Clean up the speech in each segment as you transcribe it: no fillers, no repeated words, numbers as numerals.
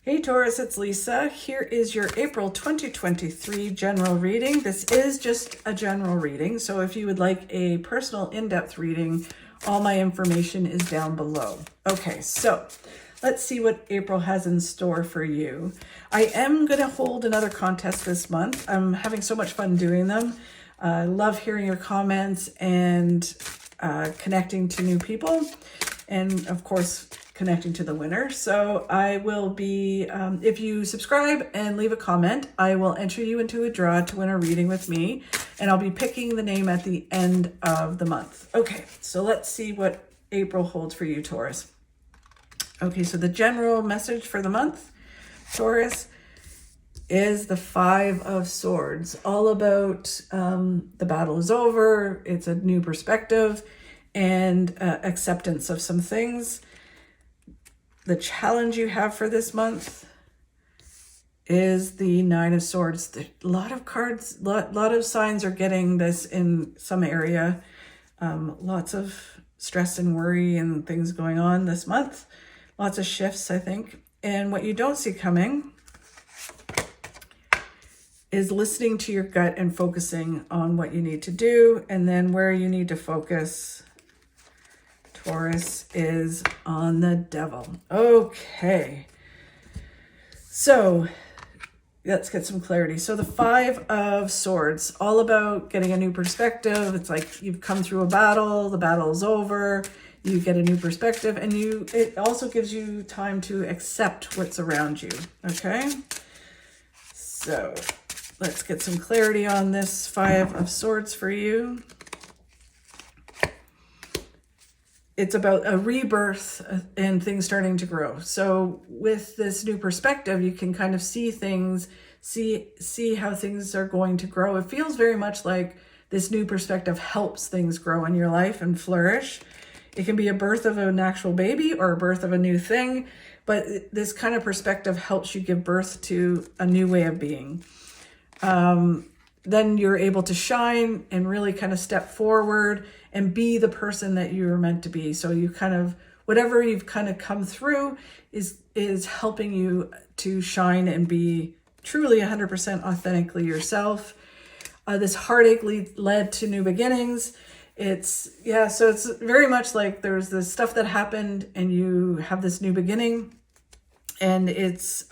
Hey Taurus, it's Lisa. Here is your April 2023 general reading. This is just a general reading, so if you would like a personal in-depth reading, all my information is down below. Okay, so let's see what April has in store for you. I am going to hold another contest this month. I'm having so much fun doing them. I love hearing your comments and connecting to new people, and of course, connecting to the winner. So I will be, if you subscribe and leave a comment, I will enter you into a draw to win a reading with me, and I'll be picking the name at the end of the month. Okay, so let's see what April holds for you, Taurus. Okay, so the general message for the month, Taurus, is the Five of Swords. All about the battle is over, it's a new perspective, and acceptance of some things. The challenge you have for this month is the Nine of Swords. A lot of cards, lot of signs are getting this in some area. Lots of stress and worry and things going on this month. Lots of shifts, I think. And what you don't see coming is listening to your gut and focusing on what you need to do. And then where you need to focus, Taurus, is on the Devil. Okay, so let's get some clarity. So the Five of Swords, all about getting a new perspective. It's like you've come through a battle, the battle is over, you get a new perspective, and it also gives you time to accept what's around you. Okay, so let's get some clarity on this Five of Swords for you. It's about a rebirth and things starting to grow. So with this new perspective, you can kind of see things, see how things are going to grow. It feels very much like this new perspective helps things grow in your life and flourish. It can be a birth of an actual baby or a birth of a new thing, but this kind of perspective helps you give birth to a new way of being. Then you're able to shine and really kind of step forward and be the person that you were meant to be. So you kind of, whatever you've kind of come through is helping you to shine and be truly 100% authentically yourself. This heartache led to new beginnings. So it's very much like there's this stuff that happened and you have this new beginning, and it's,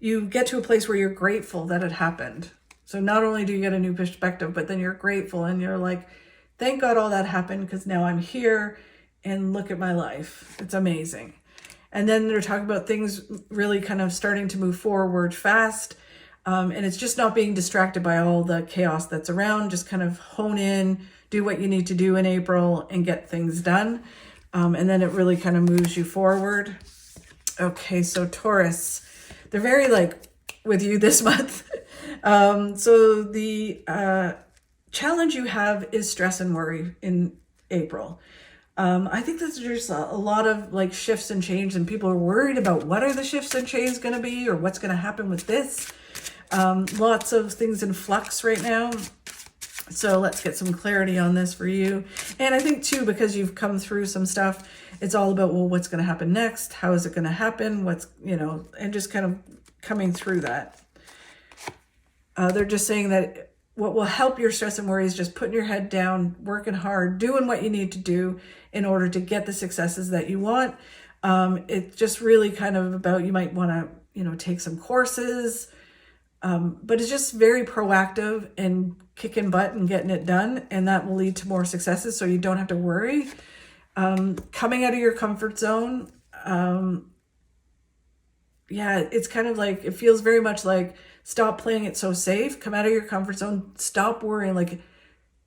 you get to a place where you're grateful that it happened. So not only do you get a new perspective, but then you're grateful and you're like, thank God all that happened, because now I'm here and look at my life. It's amazing. And then they're talking about things really kind of starting to move forward fast. And it's just not being distracted by all the chaos that's around. Just kind of hone in, do what you need to do in April and get things done. And then it really kind of moves you forward. Okay, so Taurus, they're very like with you this month. So the challenge you have is stress and worry in April. I think there's just a lot of like shifts and change, and people are worried about what are the shifts and change going to be, or what's going to happen with this. Lots of things in flux right now. So let's get some clarity on this for you. And I think too, because you've come through some stuff, it's all about, well, what's going to happen next? How is it going to happen? And just kind of coming through that. They're just saying that what will help your stress and worry is just putting your head down, working hard, doing what you need to do in order to get the successes that you want. It's just really kind of about, you might want to, take some courses, but it's just very proactive and kicking butt and getting it done. And that will lead to more successes. So you don't have to worry. Coming out of your comfort zone. It's kind of like, it feels very much like, stop playing it so safe, come out of your comfort zone, stop worrying. Like,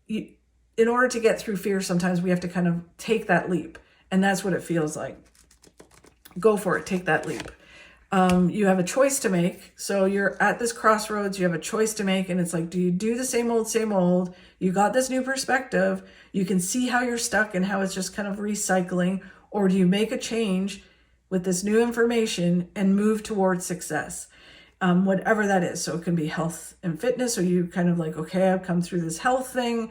in order to get through fear, sometimes we have to kind of take that leap. And that's what it feels like. Go for it, take that leap. You have a choice to make. So you're at this crossroads, you have a choice to make. And it's like, do you do the same old? You got this new perspective. You can see how you're stuck and how it's just kind of recycling. Or do you make a change with this new information and move towards success? Whatever that is. So it can be health and fitness, or you kind of like, okay, I've come through this health thing.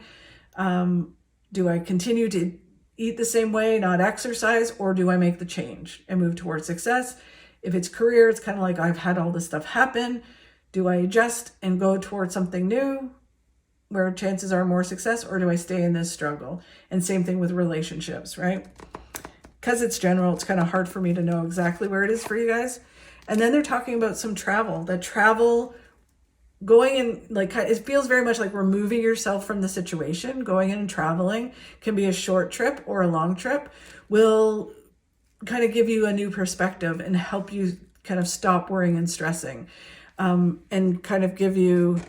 Do I continue to eat the same way, not exercise, or do I make the change and move towards success? If it's career, it's kind of like, I've had all this stuff happen. Do I adjust and go towards something new where chances are more success, or do I stay in this struggle? And same thing with relationships, right? Because it's general, it's kind of hard for me to know exactly where it is for you guys. And then they're talking about some travel. That travel, going in, like, it feels very much like removing yourself from the situation. Going in and traveling can be a short trip or a long trip, will kind of give you a new perspective and help you kind of stop worrying and stressing, and kind of give you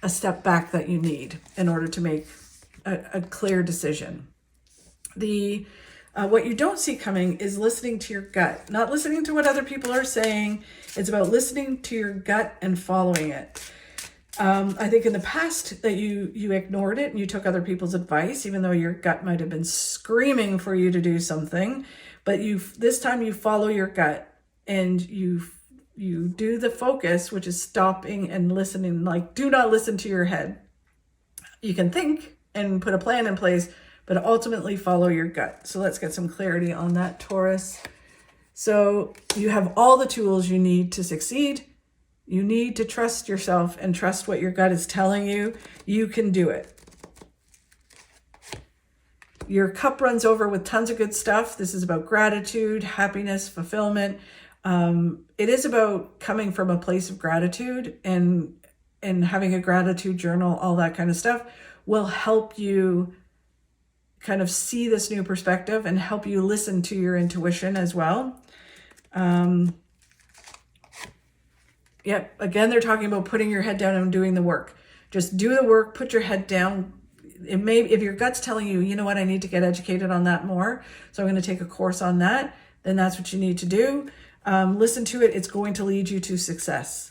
a step back that you need in order to make a clear decision. What you don't see coming is listening to your gut, not listening to what other people are saying. It's about listening to your gut and following it. I think in the past that you ignored it and you took other people's advice, even though your gut might have been screaming for you to do something. But this time you follow your gut and you do the focus, which is stopping and listening. Like, do not listen to your head. You can think and put a plan in place, but ultimately follow your gut. So let's get some clarity on that, Taurus. So you have all the tools you need to succeed. You need to trust yourself and trust what your gut is telling you. You can do it. Your cup runs over with tons of good stuff. This is about gratitude, happiness, fulfillment. It is about coming from a place of gratitude, and having a gratitude journal, all that kind of stuff will help you kind of see this new perspective and help you listen to your intuition as well. Yep. Again, they're talking about putting your head down and doing the work. Just do the work, put your head down. If your gut's telling you, you know what, I need to get educated on that more, so I'm going to take a course on that, then that's what you need to do. Listen to it. It's going to lead you to success.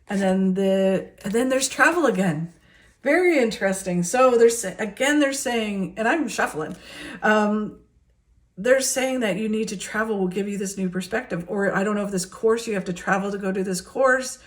And then there's travel again. Very interesting. So they're saying, and I'm shuffling, they're saying that you need to travel will give you this new perspective. Or I don't know if this course, you have to travel to go do this course,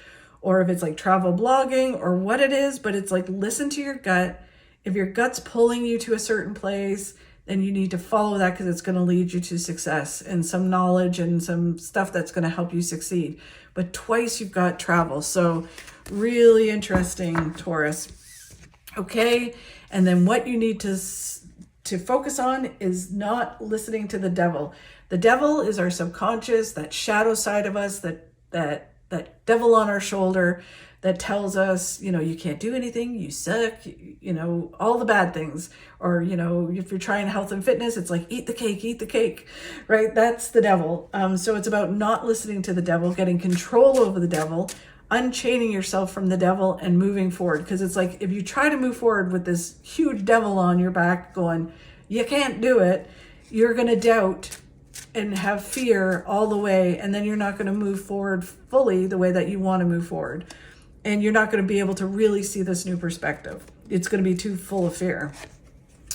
or if it's like travel blogging or what it is, but it's like, listen to your gut. If your gut's pulling you to a certain place, then you need to follow that, because it's going to lead you to success and some knowledge and some stuff that's going to help you succeed. But twice you've got travel. So really interesting, Taurus. Okay. And then what you need to focus on is not listening to the devil. The devil is our subconscious, that shadow side of us, that devil on our shoulder that tells us, you can't do anything, you suck, all the bad things. Or, if you're trying health and fitness, it's like, eat the cake, right? That's the devil. So it's about not listening to the devil, getting control over the devil, unchaining yourself from the devil and moving forward. Because it's like, if you try to move forward with this huge devil on your back going, you can't do it, you're going to doubt and have fear all the way. And then you're not going to move forward fully the way that you want to move forward. And you're not going to be able to really see this new perspective. It's going to be too full of fear.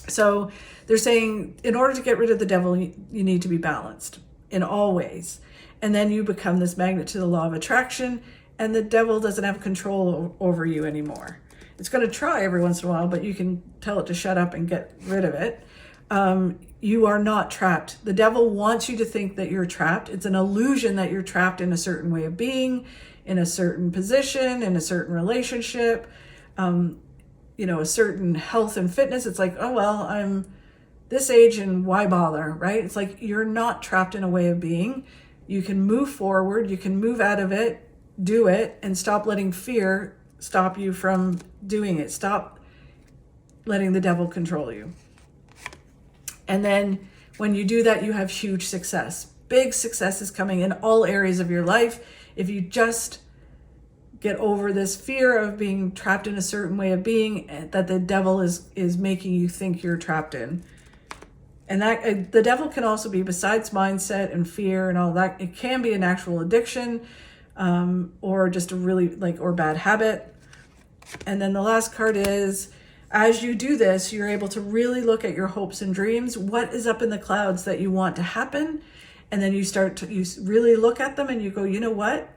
So they're saying, in order to get rid of the devil, you need to be balanced in all ways. And then you become this magnet to the law of attraction, and the devil doesn't have control over you anymore. It's going to try every once in a while, but you can tell it to shut up and get rid of it. You are not trapped. The devil wants you to think that you're trapped. It's an illusion that you're trapped in a certain way of being, in a certain position, in a certain relationship, a certain health and fitness. It's like, oh, well, I'm this age and why bother, right? It's like, you're not trapped in a way of being. You can move forward. You can move out of it, do it, and stop letting fear stop you from doing it. Stop letting the devil control you. And then when you do that, you have huge success. Big success is coming in all areas of your life. If you just get over this fear of being trapped in a certain way of being that the devil is making you think you're trapped in. And that the devil can also be, besides mindset and fear and all that, it can be an actual addiction, or just a really or bad habit. And then the last card is, as you do this, you're able to really look at your hopes and dreams. What is up in the clouds that you want to happen? And then you really look at them and you go, you know what?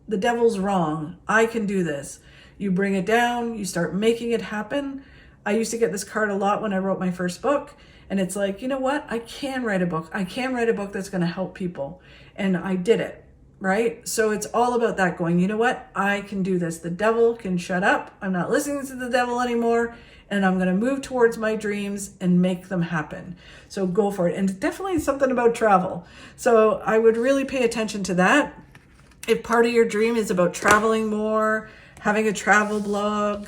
The devil's wrong. I can do this. You bring it down, you start making it happen. I used to get this card a lot when I wrote my first book. And it's like, you know what? I can write a book. I can write a book that's going to help people. And I did it. right? So it's all about that, going, you know what? I can do this. The devil can shut up. I'm not listening to the devil anymore. And I'm going to move towards my dreams and make them happen. So go for it. And definitely something about travel. So I would really pay attention to that. If part of your dream is about traveling more, having a travel blog,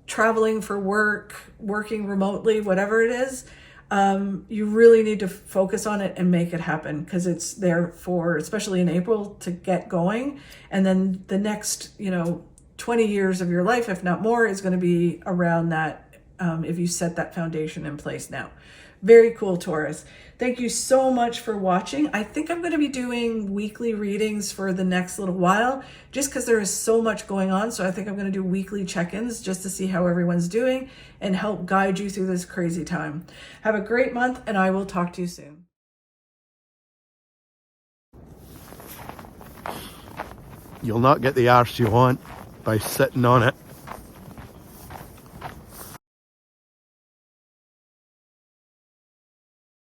traveling for work, working remotely, whatever it is, you really need to focus on it and make it happen, because it's there for, especially in April, to get going. And then the next, 20 years of your life, if not more, is going to be around that, if you set that foundation in place now. Very cool, Taurus. Thank you so much for watching. I think I'm going to be doing weekly readings for the next little while, just because there is so much going on. So I think I'm going to do weekly check-ins just to see how everyone's doing and help guide you through this crazy time. Have a great month, and I will talk to you soon. You'll not get the arse you want by sitting on it.